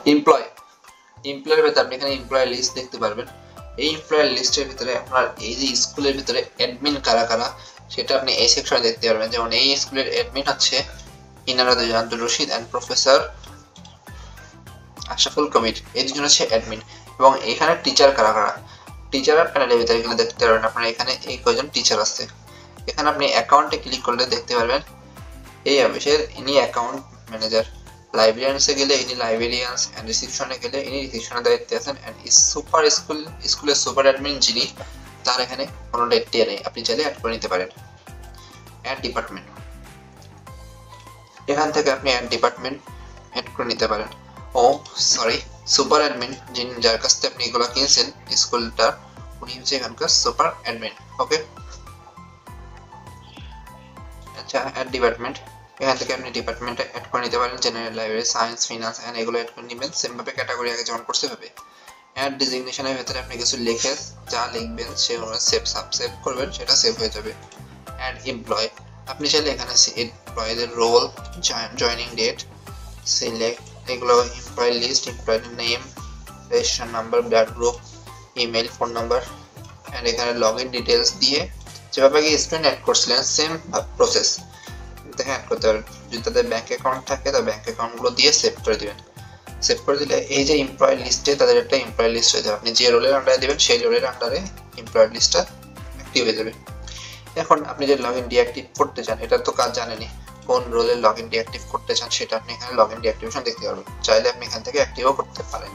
Employ এমপ্লয়ের ভিতরে আপনি এখানে এমপ্লয় লিস্ট দেখতে পারবেন। এই এমপ্লয়ের লিস্টের ভিতরে আপনার এই যে স্কুলের ভিতরে অ্যাডমিন কারা কারা সেটা আপনি এই সেকশনে দেখতে পারবেন। যেমন এই স্কুলের অ্যাডমিন হচ্ছে ইনারা দুজন, আব্দুল রশিদ এন্ড প্রফেসর আশরাফুল কবির, এই দুজন হচ্ছে অ্যাডমিন। এবং এখানে টিচার কারা কারা, টিচার প্যানেলের ভিতরে এখানে দেখতে পারবেন আপনারা এখানে এই কয়জন টিচার আছে। এখানে আপনি অ্যাকাউন্টে ক্লিক করলে দেখতে পারবেন এই অফিসের ইনি অ্যাকাউন্ট ম্যানেজার। লাইব্রেরিয়ানসে গেলে ইনি লাইব্রেরিয়ানস এন্ড রিসেপশনে গেলে ইনি রিসেপশনের দায়িত্বে আছেন। এন্ড সুপার স্কুলের সুপার অ্যাডমিন যিনি, তার এখানে কোনো দায়িত্ব নেই, আপনি চাইলে অ্যাড করে নিতে পারেন। অ্যাড ডিপার্টমেন্ট, এখান থেকে আপনি অ্যাড ডিপার্টমেন্ট অ্যাড করে নিতে পারেন। ও সরি, সুপার অ্যাডমিন যিনি, যার কাছ থেকে আপনি এগুলো কিনছেন স্কুলটা, উনি হচ্ছে এখানকার সুপার অ্যাডমিন। ওকে, আচ্ছা অ্যাড ডিপার্টমেন্ট, এখান থেকে আপনি ডিপার্টমেন্টে অ্যাড করে নিতে পারেন। General, library, science, finance and এগুলো অ্যাড করে নেবেন সেম ভাবে ক্যাটাগরি আগে যেমন করতে হবে। অ্যাড ডিজিগনেশনের ভিতরে আপনি কিছু লিখে যা লিখবেন সে অনুযায়ী সেভ করবেন, সেটা সেভ হয়ে যাবে। অ্যাড এমপ্লয়, আপনি চাইলে এখানে এমপ্লয়ীদের রোল, জয়নিং ডেট, সিলেক্ট এগুলো, employee list, employee name, registration number, blood group, email, phone number and এখানে লগইন ডিটেইলস দিয়ে যেভাবে আগে স্টুডেন্ট অ্যাড করছিলেন সেম প্রসেস দেখে অ্যাড করতে পারেন। যদি তাদের ব্যাংক অ্যাকাউন্ট থাকে তো ব্যাংক অ্যাকাউন্টগুলো দিয়ে সেভ করে দিবেন। সেভ করে দিলে এই যে এমপ্লয়ি লিস্টে তাদের একটা এমপ্লয়ি লিস্ট হয়ে যাবে। আপনি যে রোলের আন্ডারে দিবেন সেই রোলের আন্ডারে এমপ্লয়ি লিস্টটা অ্যাক্টিভ হয়ে যাবে। এখন আপনি যে লগইন ডিঅ্যাক্টিভ করতে চান, এটা তো কাজ জানেনি, কোন রোলের লগইন ডিঅ্যাক্টিভ করতে চান সেটা আপনি এখানে লগইন ডিঅ্যাক্টিভেশন দেখতে পারবেন। চাইলে আপনি এখান থেকে অ্যাক্টিভও করতে পারেন।